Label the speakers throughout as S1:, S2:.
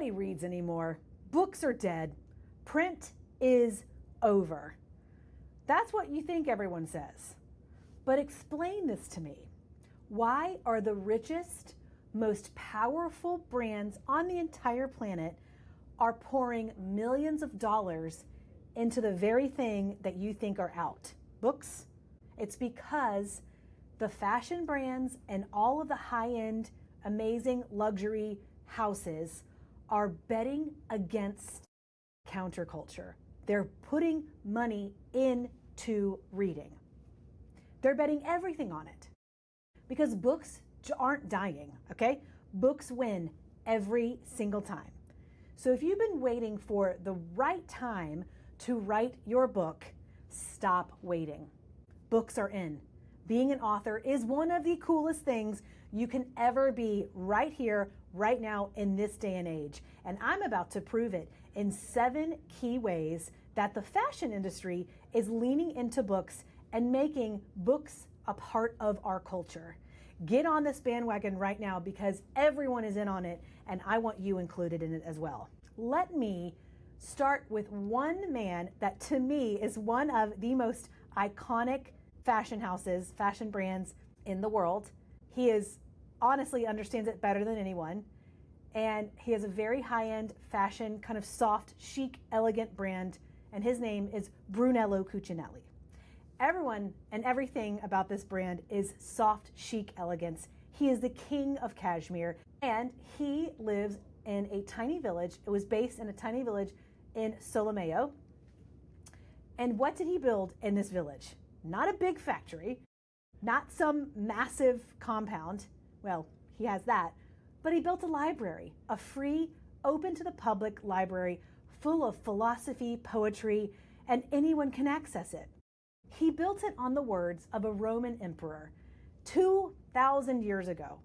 S1: Nobody reads anymore. Books are dead. Print is over. That's what you think everyone says. But explain this to me. Why are the richest, most powerful brands on the entire planet are pouring millions of dollars into the very thing that you think are out? Books? It's because the fashion brands and all of the high-end, amazing luxury houses are betting against counterculture. They're putting money into reading. They're betting everything on it because books aren't dying, okay? Books win every single time. So if you've been waiting for the right time to write your book, stop waiting. Books are in. Being an author is one of the coolest things you can ever be right here, right now, in this day and age. And I'm about to prove it in 7 key ways that the fashion industry is leaning into books and making books a part of our culture. Get on this bandwagon right now because everyone is in on it and I want you included in it as well. Let me start with one man that to me is one of the most iconic fashion houses, fashion brands in the world. He honestly understands it better than anyone. And he has a very high-end fashion, kind of soft, chic, elegant brand. And his name is Brunello Cucinelli. Everyone and everything about this brand is soft, chic elegance. He is the king of cashmere, and he lives in a tiny village. It was based in a tiny village in Solomeo. And what did he build in this village? Not a big factory, not some massive compound. Well, he has that, but he built a library, a free, open to the public library full of philosophy, poetry, and anyone can access it. He built it on the words of a Roman emperor. 2,000 years ago,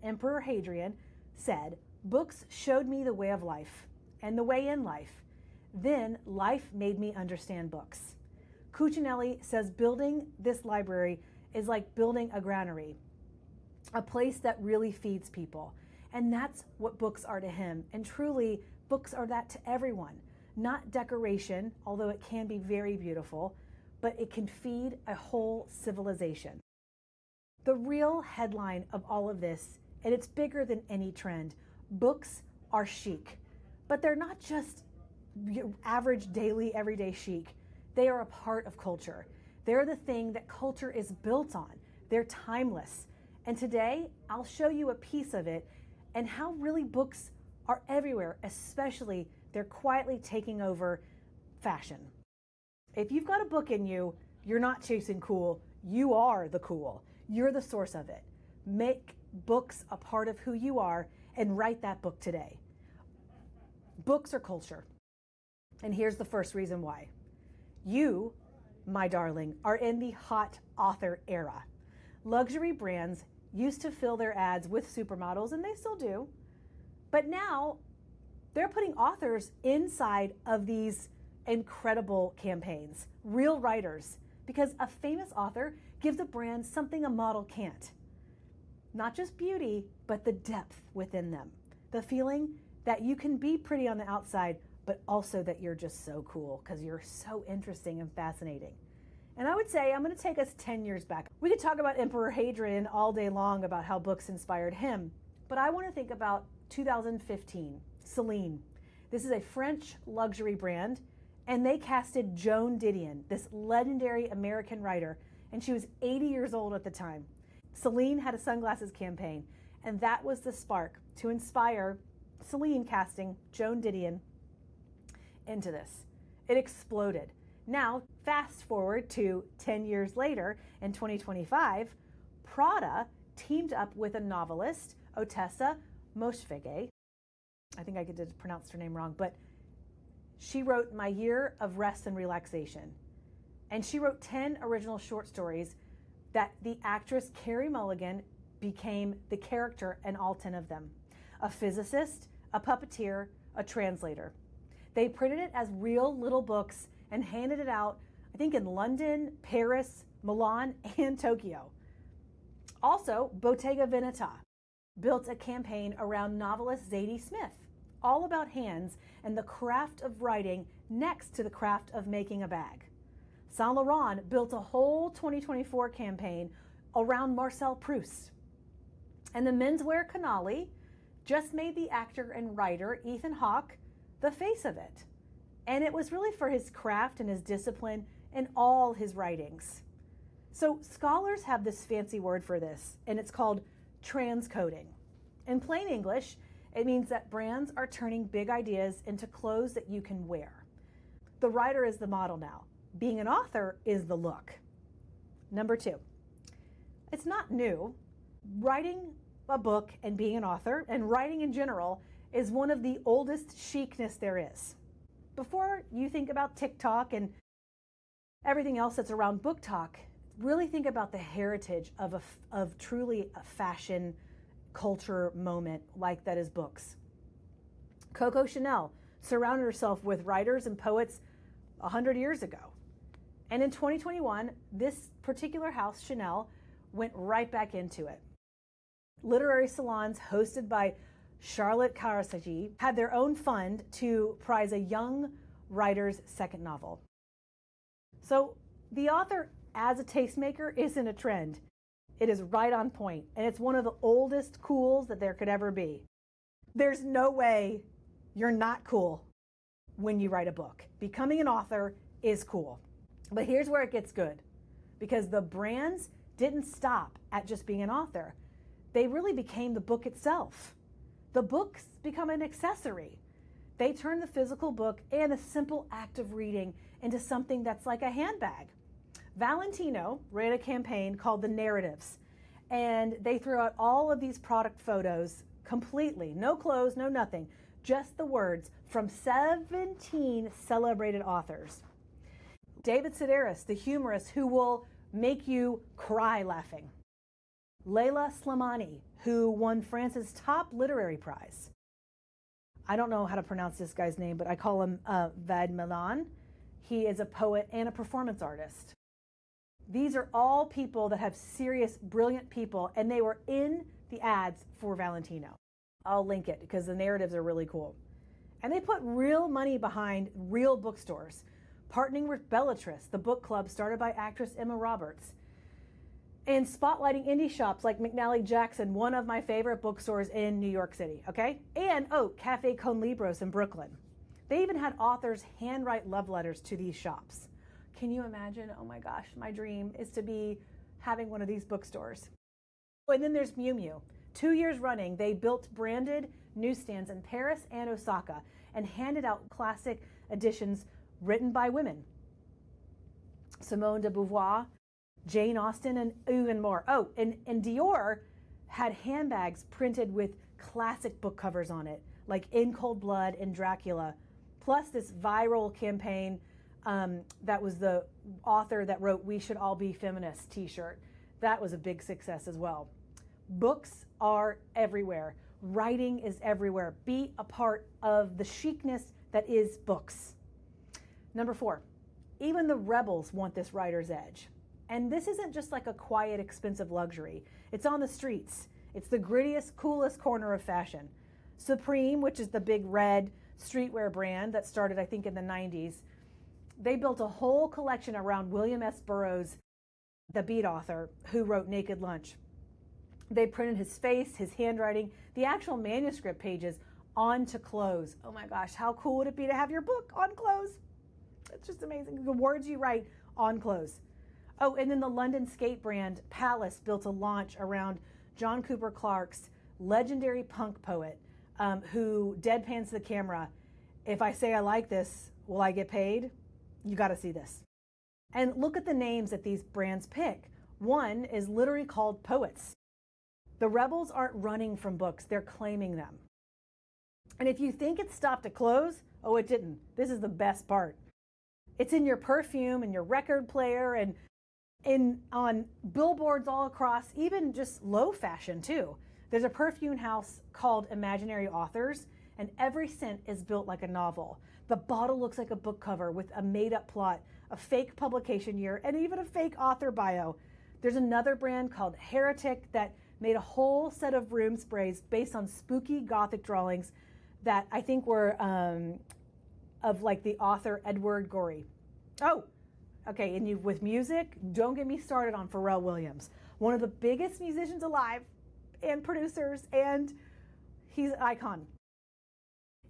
S1: Emperor Hadrian said, "Books showed me the way of life and the way in life. Then life made me understand books." Cucinelli says building this library is like building a granary, a place that really feeds people. And that's what books are to him. And truly, books are that to everyone. Not decoration, although it can be very beautiful, but it can feed a whole civilization. The real headline of all of this, and it's bigger than any trend, books are chic. But they're not just average, daily, everyday chic. They are a part of culture. They're the thing that culture is built on. They're timeless. And today, I'll show you a piece of it and how really books are everywhere, especially they're quietly taking over fashion. If you've got a book in you, you're not chasing cool. You are the cool. You're the source of it. Make books a part of who you are and write that book today. Books are culture. And here's the first reason why. You, my darling, are in the hot author era. Luxury brands used to fill their ads with supermodels, and they still do. But now they're putting authors inside of these incredible campaigns, real writers, because a famous author gives a brand something a model can't. Not just beauty, but the depth within them. The feeling that you can be pretty on the outside, but also that you're just so cool because you're so interesting and fascinating. And I would say, I'm going to take us 10 years back. We could talk about Emperor Hadrian all day long about how books inspired him, but I want to think about 2015, Celine. This is a French luxury brand, and they casted Joan Didion, this legendary American writer, and she was 80 years old at the time. Celine had a sunglasses campaign, and that was the spark to inspire Celine casting Joan Didion into this. It exploded. Now, fast forward to 10 years later, in 2025, Prada teamed up with a novelist, Ottessa Moshfegh. I think I did pronounce her name wrong, but she wrote My Year of Rest and Relaxation. And she wrote 10 original short stories that the actress Carey Mulligan became the character in all 10 of them. A physicist, a puppeteer, a translator. They printed it as real little books and handed it out, I think in London, Paris, Milan, and Tokyo. Also, Bottega Veneta built a campaign around novelist Zadie Smith, all about hands and the craft of writing next to the craft of making a bag. Saint Laurent built a whole 2024 campaign around Marcel Proust. And the menswear Canali just made the actor and writer Ethan Hawke the face of it. And it was really for his craft and his discipline in all his writings. So scholars have this fancy word for this, and it's called transcoding. In plain English, it means that brands are turning big ideas into clothes that you can wear. The writer is the model now. Being an author is the look. Number 2, it's not new. Writing a book and being an author, and writing in general, is one of the oldest chicness there is. Before you think about TikTok and everything else that's around book talk, really think about the heritage of truly a fashion culture moment like that is books. Coco Chanel surrounded herself with writers and poets 100 years ago. And in 2021, this particular house, Chanel, went right back into it. Literary salons hosted by Charlotte Karasagi had their own fund to prize a young writer's second novel. So the author as a tastemaker isn't a trend. It is right on point, and it's one of the oldest cools that there could ever be. There's no way you're not cool when you write a book. Becoming an author is cool. But here's where it gets good, because the brands didn't stop at just being an author. They really became the book itself. The books become an accessory. They turn the physical book and the simple act of reading into something that's like a handbag. Valentino ran a campaign called The Narratives, and they threw out all of these product photos completely, no clothes, no nothing, just the words from 17 celebrated authors. David Sedaris, the humorist who will make you cry laughing. Leila Slimani, who won France's top literary prize. I don't know how to pronounce this guy's name, but I call him Vad Milan. He is a poet and a performance artist. These are all people that have serious, brilliant people, and they were in the ads for Valentino. I'll link it because the narratives are really cool. And they put real money behind real bookstores, partnering with Bellatrix, the book club started by actress Emma Roberts, and spotlighting indie shops like McNally Jackson, one of my favorite bookstores in New York City, okay? And, Cafe Con Libros in Brooklyn. They even had authors handwrite love letters to these shops. Can you imagine? Oh my gosh, my dream is to be having one of these bookstores. And then there's Miu Miu. 2 years running, they built branded newsstands in Paris and Osaka and handed out classic editions written by women. Simone de Beauvoir, Jane Austen, and even more. And Dior had handbags printed with classic book covers on it, like In Cold Blood and Dracula, plus this viral campaign that was the author that wrote We Should All Be Feminists t-shirt. That was a big success as well. Books are everywhere. Writing is everywhere. Be a part of the chicness that is books. Number 4, even the rebels want this writer's edge. And this isn't just like a quiet, expensive luxury. It's on the streets. It's the grittiest, coolest corner of fashion. Supreme, which is the big red streetwear brand that started, I think, in the 90s, they built a whole collection around William S. Burroughs, the Beat author, who wrote Naked Lunch. They printed his face, his handwriting, the actual manuscript pages onto clothes. Oh my gosh, how cool would it be to have your book on clothes? It's just amazing. The words you write on clothes. And then the London skate brand Palace built a launch around John Cooper Clarke's legendary punk poet who deadpans the camera. If I say I like this, will I get paid? You got to see this. And look at the names that these brands pick. One is literally called Poets. The rebels aren't running from books, they're claiming them. And if you think it stopped at clothes, it didn't. This is the best part. It's in your perfume and your record player and on billboards all across, even just low fashion too. There's a perfume house called Imaginary Authors, and every scent is built like a novel. The bottle looks like a book cover with a made-up plot, a fake publication year, and even a fake author bio. There's another brand called Heretic that made a whole set of room sprays based on spooky Gothic drawings that I think were of like the author Edward Gorey. Oh, okay, and with music, don't get me started on Pharrell Williams, one of the biggest musicians alive and producers, and he's an icon.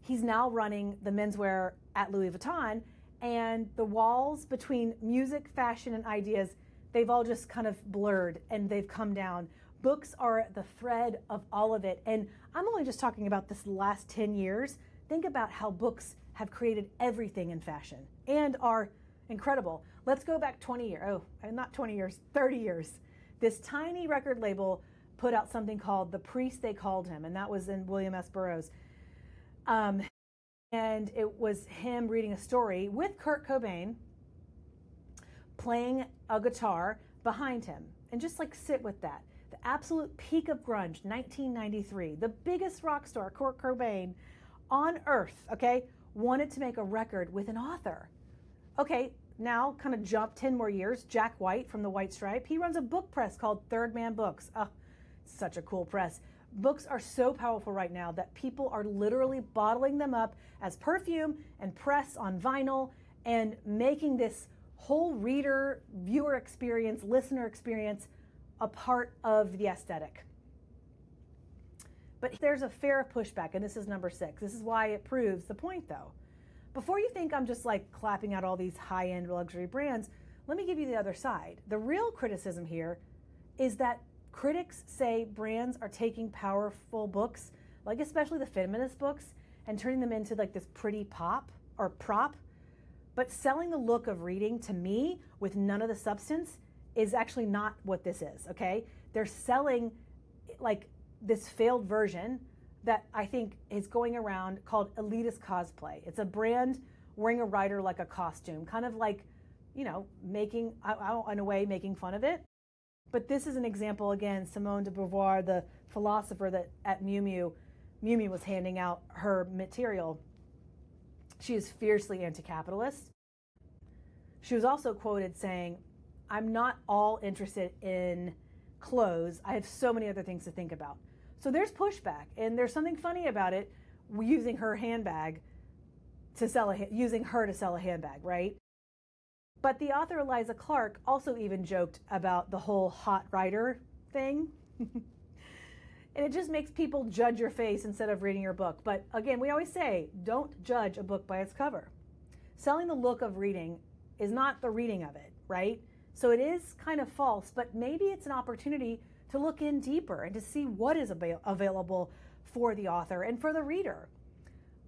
S1: He's now running the menswear at Louis Vuitton, and the walls between music, fashion, and ideas, they've all just kind of blurred and they've come down. Books are the thread of all of it. And I'm only just talking about this last 10 years. Think about how books have created everything in fashion and are incredible. Let's go back 20 years. Oh, not 20 years, 30 years. This tiny record label put out something called The Priest They Called Him, and that was in William S. Burroughs. And it was him reading a story with Kurt Cobain playing a guitar behind him. And just like sit with that. The absolute peak of grunge, 1993. The biggest rock star, Kurt Cobain, on earth, okay, wanted to make a record with an author. Okay, now kind of jump 10 more years. Jack White from the White Stripe, he runs a book press called Third Man Books. Oh, such a cool press. Books are so powerful right now that people are literally bottling them up as perfume and press on vinyl and making this whole reader, viewer experience, listener experience a part of the aesthetic. But there's a fair pushback, and this is number 6. This is why it proves the point, though. Before you think I'm just like clapping out all these high-end luxury brands, let me give you the other side. The real criticism here is that critics say brands are taking powerful books, like especially the feminist books, and turning them into like this pretty pop or prop. But selling the look of reading to me with none of the substance is actually not what this is, okay? They're selling like this failed version that I think is going around called elitist cosplay. It's a brand wearing a writer like a costume, kind of like, you know, making, in a way, making fun of it. But this is an example, again, Simone de Beauvoir, the philosopher that at Miu Miu was handing out her material. She is fiercely anti-capitalist. She was also quoted saying, "I'm not all interested in clothes. I have so many other things to think about." So there's pushback, and there's something funny about it, using her handbag to sell using her to sell a handbag, right? But the author Eliza Clark also even joked about the whole hot writer thing. And it just makes people judge your face instead of reading your book. But again, we always say, don't judge a book by its cover. Selling the look of reading is not the reading of it, right? So it is kind of false, but maybe it's an opportunity to look in deeper and to see what is available for the author and for the reader.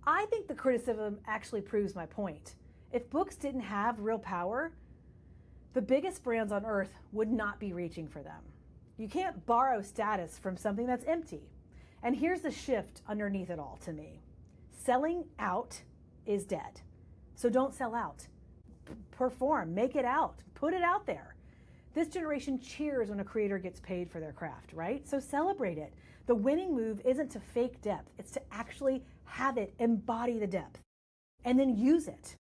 S1: I think the criticism actually proves my point. If books didn't have real power, the biggest brands on earth would not be reaching for them. You can't borrow status from something that's empty. And here's the shift underneath it all to me. Selling out is dead. So don't sell out. Perform, make it out, put it out there. This generation cheers when a creator gets paid for their craft, right? So celebrate it. The winning move isn't to fake depth. It's to actually have it, embody the depth, and then use it.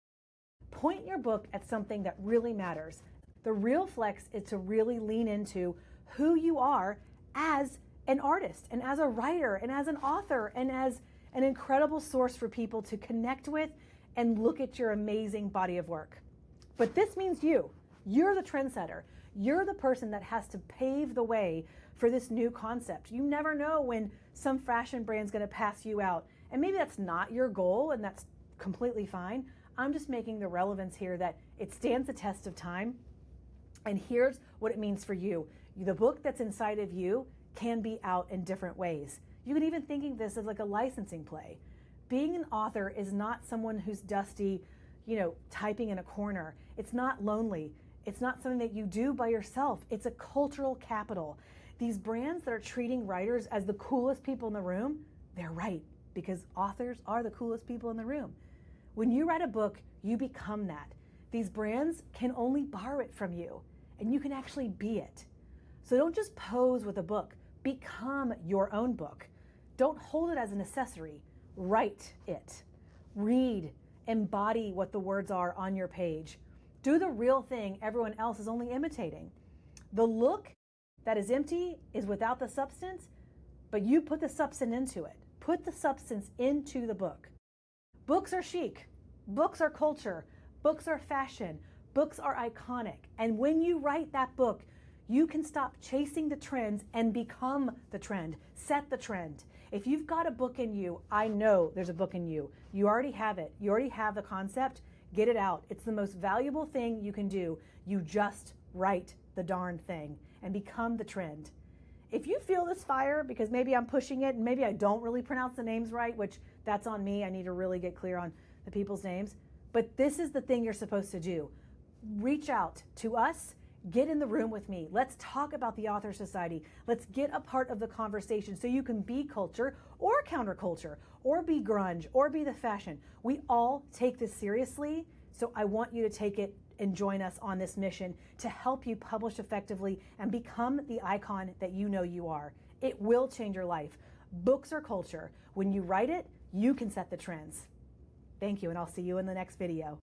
S1: Point your book at something that really matters. The real flex is to really lean into who you are as an artist and as a writer and as an author and as an incredible source for people to connect with and look at your amazing body of work. But this means you're the trendsetter. You're the person that has to pave the way for this new concept. You never know when some fashion brand's going to pass you out. And maybe that's not your goal, and that's completely fine. I'm just making the relevance here that it stands the test of time. And here's what it means for you. The book that's inside of you can be out in different ways. You can even think of this as like a licensing play. Being an author is not someone who's dusty, typing in a corner. It's not lonely. It's not something that you do by yourself. It's a cultural capital. These brands that are treating writers as the coolest people in the room, they're right, because authors are the coolest people in the room. When you write a book, you become that. These brands can only borrow it from you, and you can actually be it. So don't just pose with a book. Become your own book. Don't hold it as an accessory. Write it. Read. Embody what the words are on your page. Do the real thing everyone else is only imitating. The look that is empty is without the substance, but you put the substance into it. Put the substance into the book. Books are chic. Books are culture. Books are fashion. Books are iconic. And when you write that book, you can stop chasing the trends and become the trend. Set the trend. If you've got a book in you, I know there's a book in you. You already have it. You already have the concept. Get it out. It's the most valuable thing you can do. You just write the darn thing and become the trend. If you feel this fire, because maybe I'm pushing it and maybe I don't really pronounce the names right, which that's on me. I need to really get clear on the people's names. But this is the thing you're supposed to do. Reach out to us. Get in the room with me. Let's talk about the Author Society. Let's get a part of the conversation so you can be culture or counterculture or be grunge or be the fashion. We all take this seriously, so I want you to take it and join us on this mission to help you publish effectively and become the icon that you know you are. It will change your life. Books are culture. When you write it, you can set the trends. Thank you, and I'll see you in the next video.